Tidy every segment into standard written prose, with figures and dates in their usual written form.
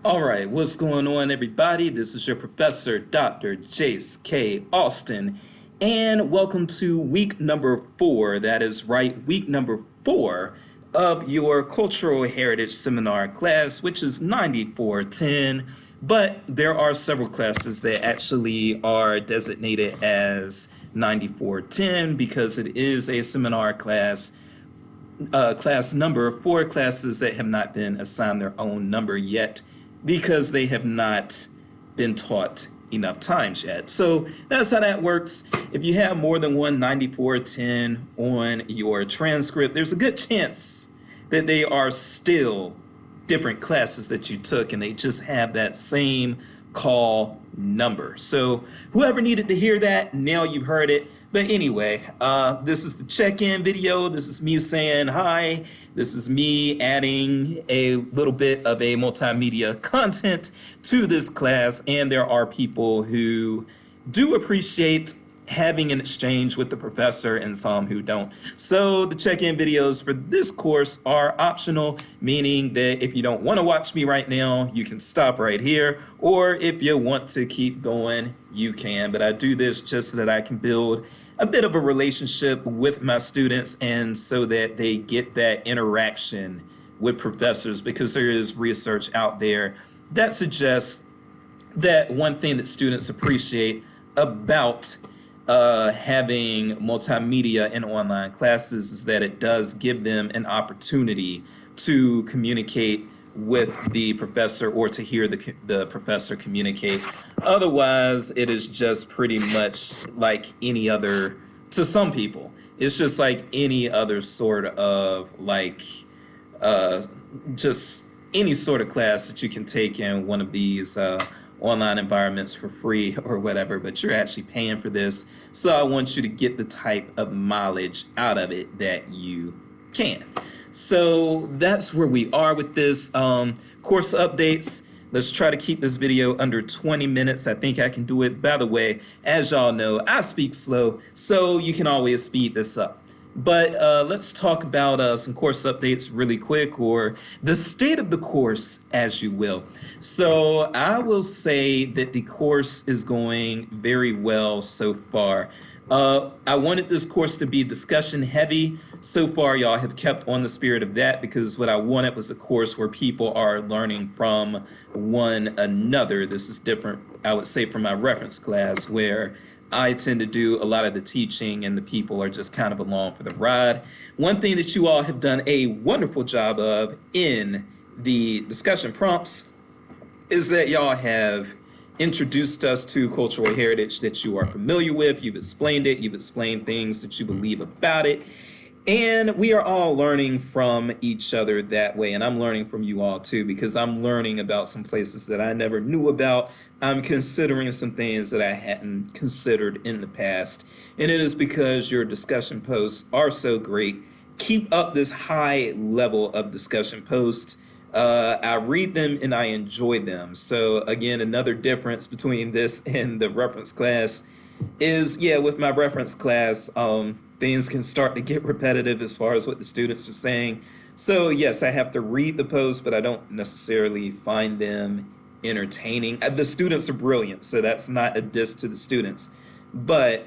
All right, what's going on, everybody? This is your professor, Dr. Jace K. Austin, and welcome to week number 4. That is right, week number 4 of your Cultural Heritage Seminar class, which is 9410. But there are several classes that actually are designated as 9410 because it is a seminar class class number for classes that have not been assigned their own number yet because they have not been taught enough times yet. So that's how that works. If you have more than one 9410 on your transcript, there's a good chance that they are still different classes that you took and they just have that same call number. So whoever needed to hear that, now you've heard it. But anyway, this is the check-in video. This is me saying hi. This is me adding a little bit of a multimedia content to this class. And there are people who do appreciate having an exchange with the professor and some who don't. So the check-in videos for this course are optional, meaning that if you don't want to watch me right now, you can stop right here. Or if you want to keep going, you can. But I do this just so that I can build a bit of a relationship with my students and so that they get that interaction with professors, because there is research out there that suggests that one thing that students appreciate about having multimedia in online classes is that it does give them an opportunity to communicate with the professor or to hear the professor communicate. Otherwise, it is just pretty much like any other, to some people, it's just like any other sort of like just any sort of class that you can take in one of these online environments for free or whatever, but you're actually paying for this. So I want you to get the type of mileage out of it that you can. So that's where we are with this course updates. Let's try to keep this video under 20 minutes. I think I can do it. By the way, as y'all know, I speak slow, so you can always speed this up. But let's talk about some course updates really quick, or the state of the course, as you will. So I will say that the course is going very well so far. I wanted this course to be discussion heavy. So far, y'all have kept on the spirit of that, because what I wanted was a course where people are learning from one another. This is different, I would say, from my reference class, where I tend to do a lot of the teaching and the people are just kind of along for the ride. One thing that you all have done a wonderful job of in the discussion prompts is that y'all have introduced us to cultural heritage that you are familiar with. You've explained it. You've explained things that you believe about it. And we are all learning from each other that way. And I'm learning from you all too, because I'm learning about some places that I never knew about. I'm considering some things that I hadn't considered in the past. And it is because your discussion posts are so great. Keep up this high level of discussion posts. I read them and I enjoy them. So again, another difference between this and the reference class is, yeah, with my reference class, things can start to get repetitive as far as what the students are saying. So yes, I have to read the posts, but I don't necessarily find them entertaining. The students are brilliant, so that's not a diss to the students. But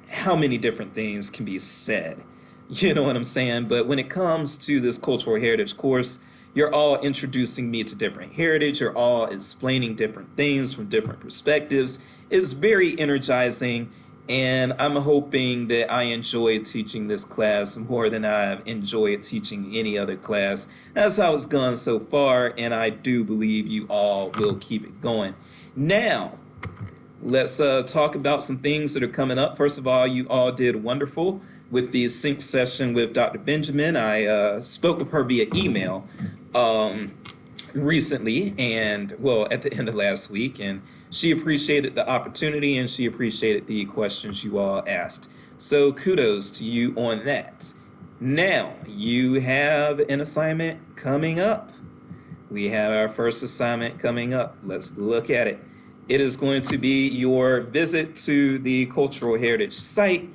how many different things can be said? You know what I'm saying? But when it comes to this cultural heritage course, you're all introducing me to different heritage. You're all explaining different things from different perspectives. It's very energizing, and I'm hoping that I enjoy teaching this class more than I've enjoyed teaching any other class. That's how it's gone so far, and I do believe you all will keep it going. Now, let's talk about some things that are coming up. First of all, you all did wonderful with the sync session with Dr. Benjamin. I spoke with her via email recently, and well, at the end of last week, and she appreciated the opportunity and she appreciated the questions you all asked. So kudos to you on that. Now, you have an assignment coming up. We have our first assignment coming up. Let's look at it. It is going to be your visit to the cultural heritage site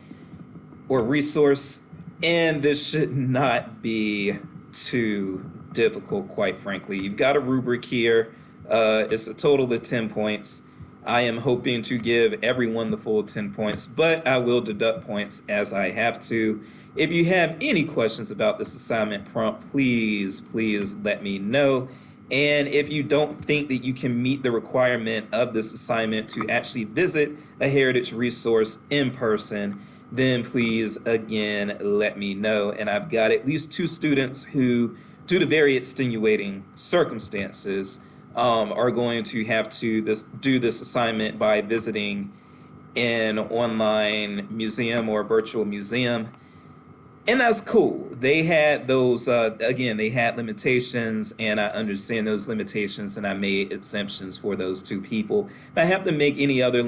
or resource, and this should not be too difficult, quite frankly. You've got a rubric here. It's a total of 10 points. I am hoping to give everyone the full 10 points, but I will deduct points as I have to. If you have any questions about this assignment prompt, please let me know. And if you don't think that you can meet the requirement of this assignment to actually visit a heritage resource in person, then please, again, let me know. And I've got at least 2 students who, due to very extenuating circumstances, are going to have to do this assignment by visiting an online museum or virtual museum. And that's cool. They had those, again, they had limitations, and I understand those limitations, and I made exemptions for those 2 people. If I have to make any other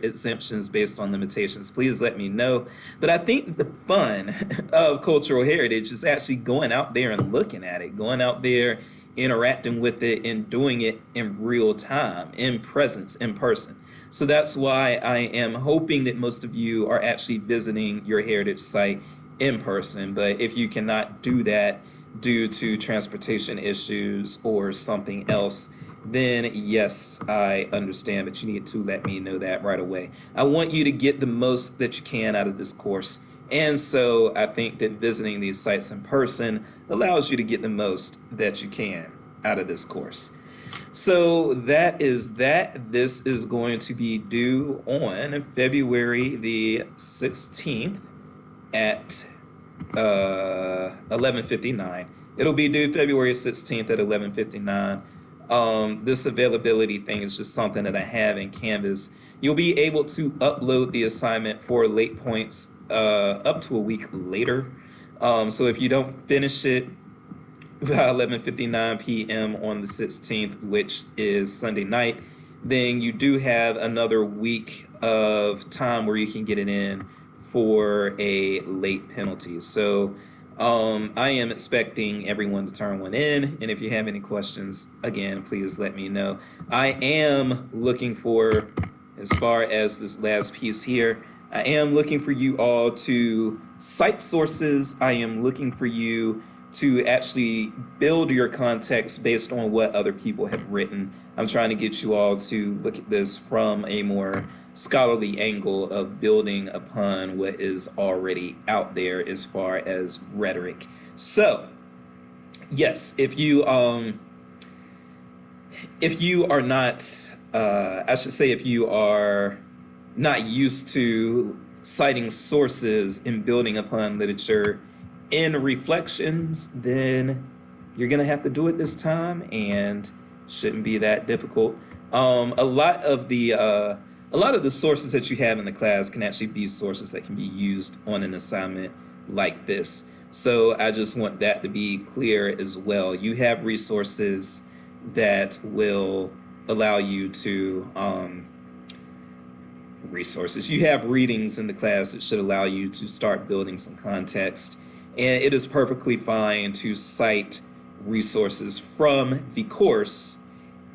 exemptions based on limitations, please let me know. But I think the fun of cultural heritage is actually going out there and looking at it, going out there, interacting with it, and doing it in real time, in presence, in person. So that's why I am hoping that most of you are actually visiting your heritage site in person. But if you cannot do that due to transportation issues or something else, then yes, I understand, but you need to let me know that right away. I want you to get the most that you can out of this course. And so I think that visiting these sites in person allows you to get the most that you can out of this course. So that is that. This is going to be due on February the 16th at 11:59. It'll be due February 16th at 11:59. This availability thing is just something that I have in Canvas. You'll be able to upload the assignment for late points up to a week later. So if you don't finish it by 11:59 p.m. on the 16th, which is Sunday night, then you do have another week of time where you can get it in for a late penalty. So I am expecting everyone to turn one in, and if you have any questions, again, please let me know. I am looking for, as far as this last piece here, I am looking for you all to cite sources. I am looking for you to actually build your context based on what other people have written. I'm trying to get you all to look at this from a more scholarly angle of building upon what is already out there as far as rhetoric. So, yes, if you are not, I should say, if you are not used to citing sources and building upon literature in reflections, then you're gonna have to do it this time, and shouldn't be that difficult. A lot of the sources that you have in the class can actually be sources that can be used on an assignment like this. So I just want that to be clear as well. You have resources that will allow you to you have readings in the class that should allow you to start building some context. And it is perfectly fine to cite resources from the course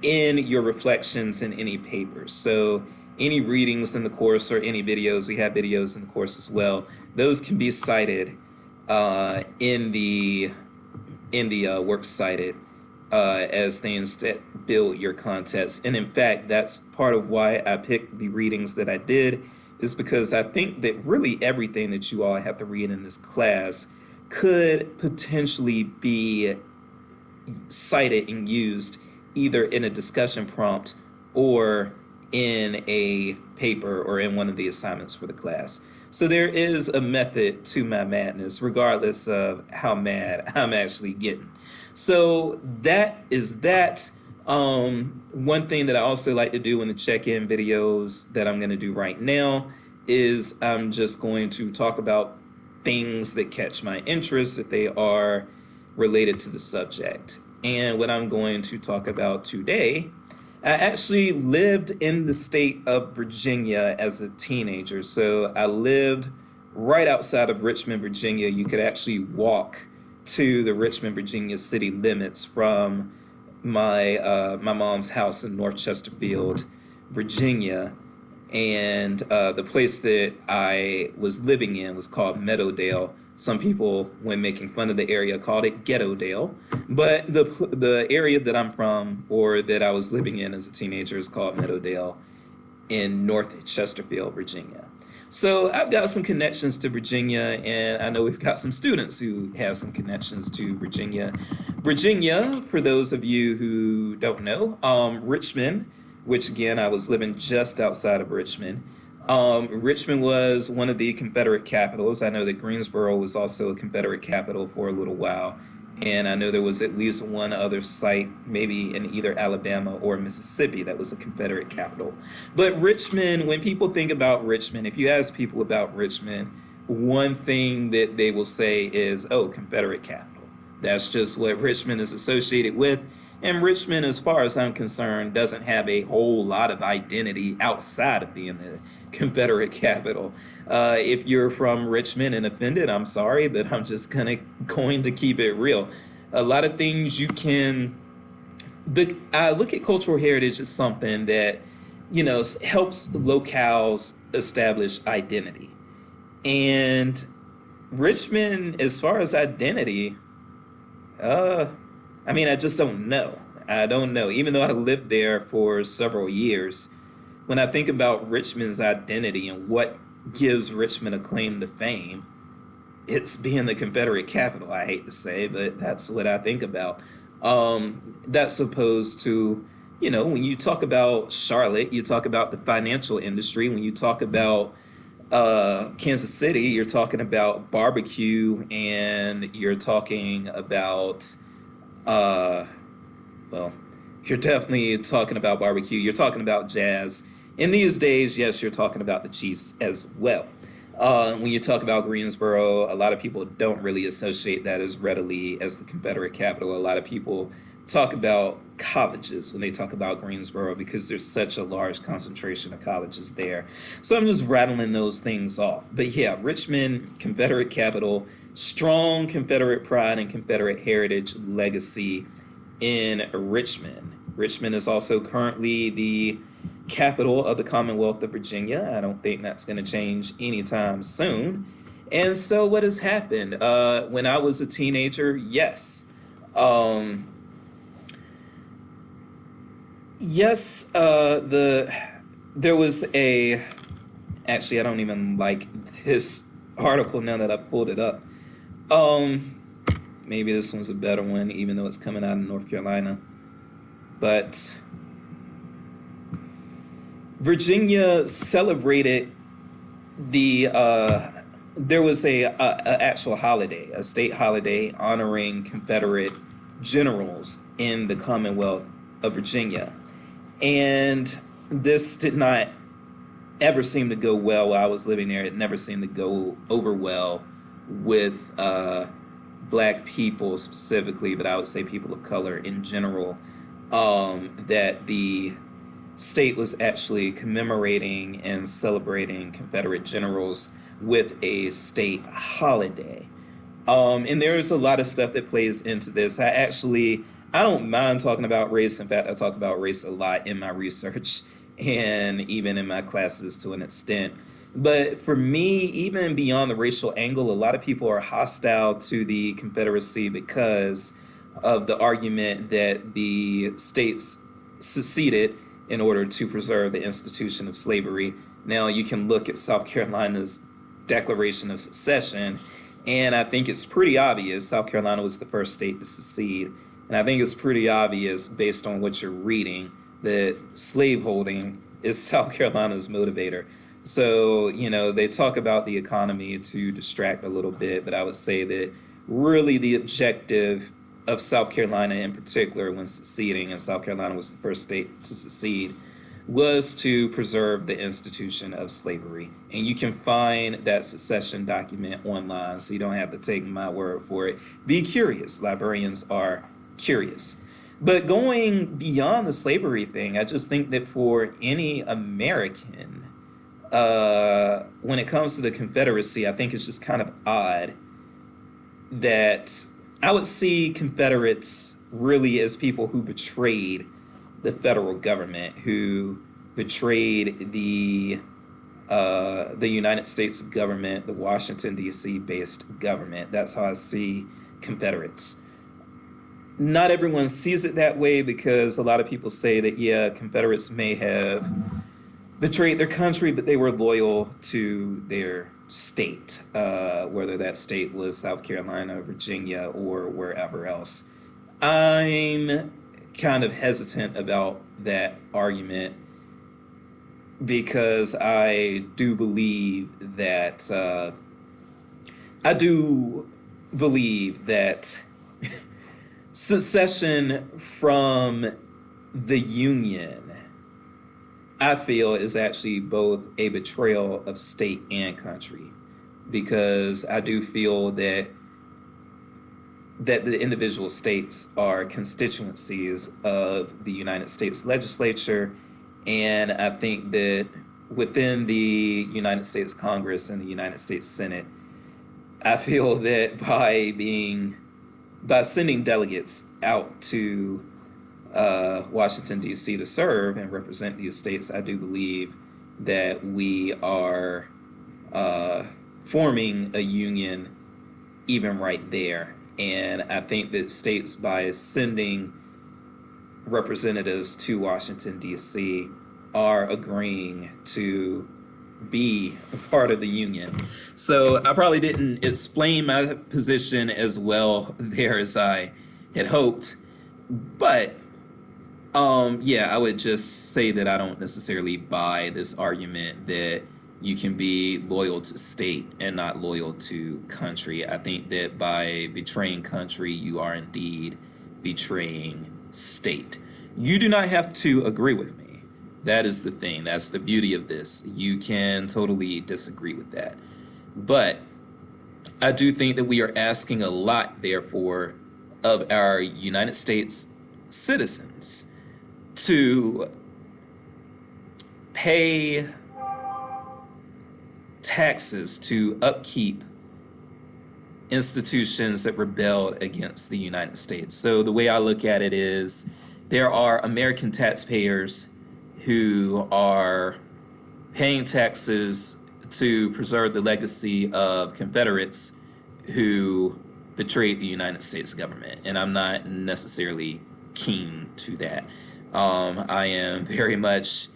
in your reflections in any papers. So any readings in the course or any videos, we have videos in the course as well, those can be cited in the works cited as things that build your context. And in fact, that's part of why I picked the readings that I did, is because I think that really everything that you all have to read in this class could potentially be cited and used either in a discussion prompt or in a paper or in one of the assignments for the class. So there is a method to my madness, regardless of how mad I'm actually getting. So that is that. One thing that I also like to do in the check-in videos that I'm going to do right now is I'm just going to talk about things that catch my interest, if they are related to the subject. And what I'm going to talk about today, I actually lived in the state of Virginia as a teenager. So I lived right outside of Richmond, Virginia. You could actually walk to the Richmond, Virginia city limits from my mom's house in North Chesterfield, Virginia. And the place that I was living in was called Meadowdale. Some people, when making fun of the area, called it Ghetto-dale. But the area that I'm from, or that I was living in as a teenager, is called Meadowdale in North Chesterfield, Virginia. So I've got some connections to Virginia, and I know we've got some students who have some connections to Virginia. Virginia, for those of you who don't know, Richmond, which again, I was living just outside of Richmond. Richmond was one of the Confederate capitals. I know that Greensboro was also a Confederate capital for a little while. And I know there was at least one other site, maybe in either Alabama or Mississippi, that was a Confederate capital. But Richmond, when people think about Richmond, if you ask people about Richmond, one thing that they will say is, oh, Confederate capital. That's just what Richmond is associated with. And Richmond, as far as I'm concerned, doesn't have a whole lot of identity outside of being the Confederate capital. If you're from Richmond and offended, I'm sorry, but I'm just going to keep it real. A lot of things you can. I look at cultural heritage as something that, helps locales establish identity. And Richmond, as far as identity, I just don't know. I don't know. Even though I lived there for several years, when I think about Richmond's identity and what gives Richmond a claim to fame, it's being the Confederate capital, I hate to say, but that's what I think about. That's opposed to, when you talk about Charlotte, you talk about the financial industry. When you talk about Kansas City, you're talking about barbecue, and you're talking about you're definitely talking about barbecue. You're talking about jazz. In these days, yes, you're talking about the Chiefs as well. When you talk about Greensboro, a lot of people don't really associate that as readily as the Confederate capital. A lot of people talk about colleges when they talk about Greensboro because there's such a large concentration of colleges there. So I'm just rattling those things off. But yeah, Richmond, Confederate capital, strong Confederate pride and Confederate heritage legacy in Richmond. Richmond is also currently the capital of the Commonwealth of Virginia. I don't think that's going to change anytime soon. And so what has happened? When I was a teenager, yes. There was actually, I don't even like this article now that I pulled it up. Maybe this one's a better one, even though it's coming out of North Carolina. But Virginia celebrated there was a actual holiday, a state holiday honoring Confederate generals in the Commonwealth of Virginia. And this did not ever seem to go well while I was living there. It never seemed to go over well with Black people specifically, but I would say people of color in general, that the state was actually commemorating and celebrating Confederate generals with a state holiday. And there's a lot of stuff that plays into this. I don't mind talking about race. In fact, I talk about race a lot in my research and even in my classes to an extent. But for me, even beyond the racial angle, a lot of people are hostile to the Confederacy because of the argument that the states seceded in order to preserve the institution of slavery. Now, you can look at South Carolina's Declaration of Secession, and I think it's pretty obvious South Carolina was the first state to secede. And I think it's pretty obvious based on what you're reading that slaveholding is South Carolina's motivator. So, they talk about the economy to distract a little bit, but I would say that really the objective of South Carolina in particular when seceding, and South Carolina was the first state to secede, was to preserve the institution of slavery. And you can find that secession document online, so you don't have to take my word for it. Be curious. Librarians are curious. But going beyond the slavery thing, I just think that for any American, when it comes to the Confederacy, I think it's just kind of odd that I would see Confederates really as people who betrayed the federal government, who betrayed the the United States government, the Washington, D.C. based government. That's how I see Confederates. Not everyone sees it that way because a lot of people say that, yeah, Confederates may have betrayed their country, but they were loyal to their state, whether that state was South Carolina, Virginia, or wherever else. I'm kind of hesitant about that argument because I do believe that secession from the Union, I feel, is actually both a betrayal of state and country, because I do feel that the individual states are constituencies of the United States legislature, and I think that within the United States Congress and the United States Senate, I feel that by sending delegates out to Washington, D.C. to serve and represent these states, I do believe that we are forming a union even right there. And I think that states, by sending representatives to Washington, D.C., are agreeing to be a part of the union. So I probably didn't explain my position as well there as I had hoped. But yeah, I would just say that I don't necessarily buy this argument that you can be loyal to state and not loyal to country. I think that by betraying country, you are indeed betraying state. You do not have to agree with me. That is the thing. That's the beauty of this. You can totally disagree with that. But I do think that we are asking a lot, therefore, of our United States citizens to pay taxes to upkeep institutions that rebelled against the United States. So the way I look at it is there are American taxpayers who are paying taxes to preserve the legacy of Confederates who betrayed the United States government. And I'm not necessarily keen to that. I am very much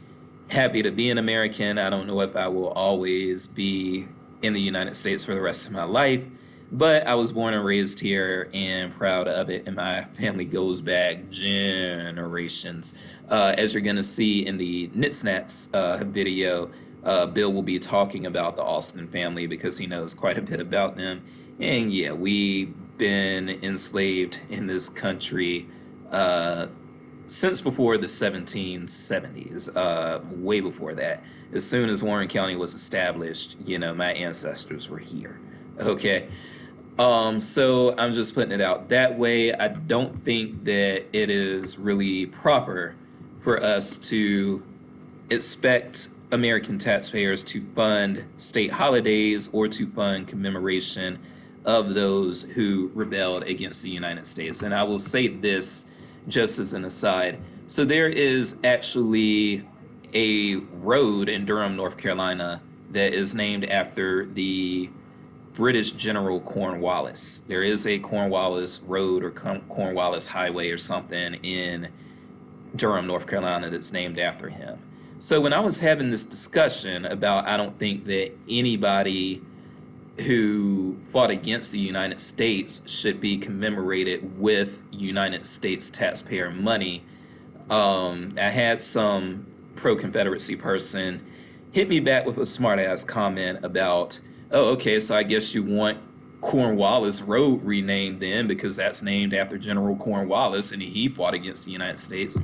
happy to be an American. I don't know if I will always be in the United States for the rest of my life, but I was born and raised here and proud of it, and my family goes back generations. As you're going to see in the Nitsnats video, Bill will be talking about the Austin family because he knows quite a bit about them. And yeah, we've been enslaved in this country since before the 1770s, way before that. As soon as Warren County was established, my ancestors were here. Okay. So I'm just putting it out that way. I don't think that it is really proper for us to expect American taxpayers to fund state holidays or to fund commemoration of those who rebelled against the United States. And I will say this just as an aside. So there is actually a road in Durham, North Carolina that is named after the British General Cornwallis. There is a Cornwallis Road or Cornwallis Highway or something in Durham, North Carolina that's named after him. So when I was having this discussion about I don't think that anybody who fought against the United States should be commemorated with United States taxpayer money, I had some pro-Confederacy person hit me back with a smart-ass comment about, oh, okay, so I guess you want Cornwallis Road renamed then because that's named after General Cornwallis and he fought against the United States.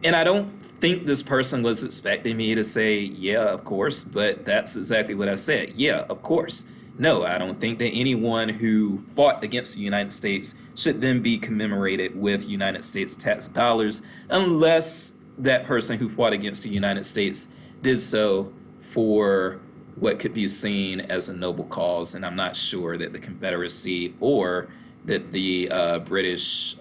And I don't think this person was expecting me to say, yeah, of course, but that's exactly what I said. Yeah, of course. No, I don't think that anyone who fought against the United States should then be commemorated with United States tax dollars unless that person who fought against the United States did so for what could be seen as a noble cause. And I'm not sure that the Confederacy or that the British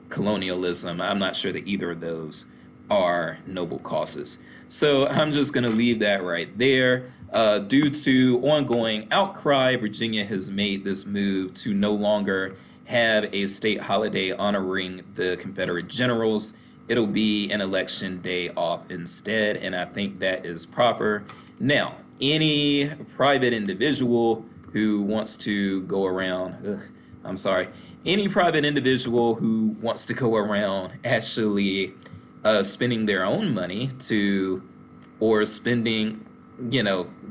colonialism, I'm not sure that either of those are noble causes. So I'm just going to leave that right there. Due to ongoing outcry, Virginia has made this move to no longer have a state holiday honoring the Confederate generals. It'll be an election day off instead, and I think that is proper. Now, any private individual who wants to go around, any private individual who wants to go around actually spending their own money or spending,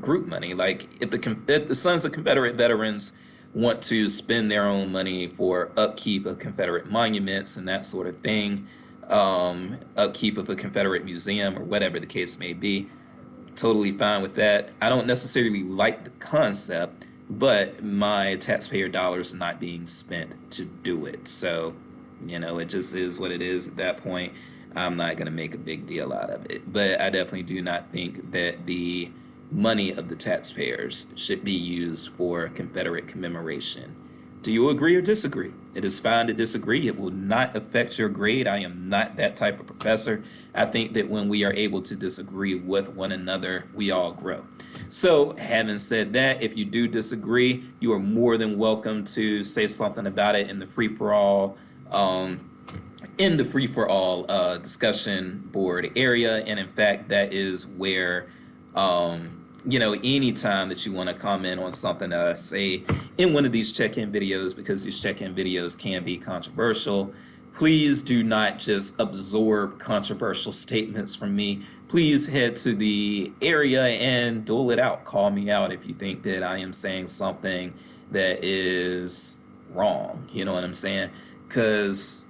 group money. Like if the Sons of Confederate Veterans want to spend their own money for upkeep of Confederate monuments and that sort of thing, upkeep of a Confederate museum or whatever the case may be, totally fine with that. I don't necessarily like the concept, but my taxpayer dollars are not being spent to do it. So, it just is what it is at that point. I'm not going to make a big deal out of it. But I definitely do not think that the money of the taxpayers should be used for Confederate commemoration. Do you agree or disagree? It is fine to disagree. It will not affect your grade. I am not that type of professor. I think that when we are able to disagree with one another, we all grow. So having said that, if you do disagree, you are more than welcome to say something about it in the free-for-all discussion board area. And in fact, that is where anytime that you want to comment on something that I say in one of these check-in videos, because these check-in videos can be controversial, please do not just absorb controversial statements from me. Please head to the area and dole it out. Call me out if you think that I am saying something that is wrong. You know what I'm saying? Because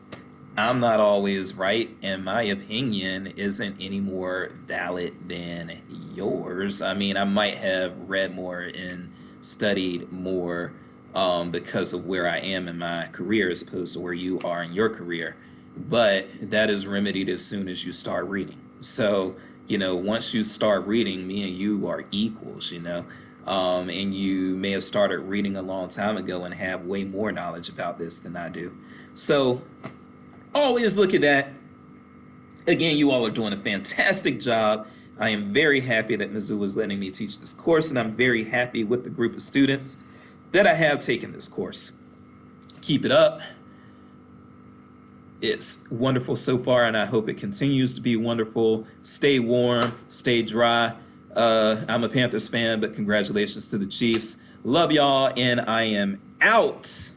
I'm not always right, and my opinion isn't any more valid than yours. I mean, I might have read more and studied more because of where I am in my career as opposed to where you are in your career. But that is remedied as soon as you start reading. So, once you start reading, me and you are equals, and you may have started reading a long time ago and have way more knowledge about this than I do. So always look at that. Again, you all are doing a fantastic job. I am very happy that Mizzou is letting me teach this course, and I'm very happy with the group of students that I have taken this course. Keep it up. It's wonderful so far, and I hope it continues to be wonderful. Stay warm, stay dry. I'm a Panthers fan, but congratulations to the Chiefs. Love y'all, and I am out.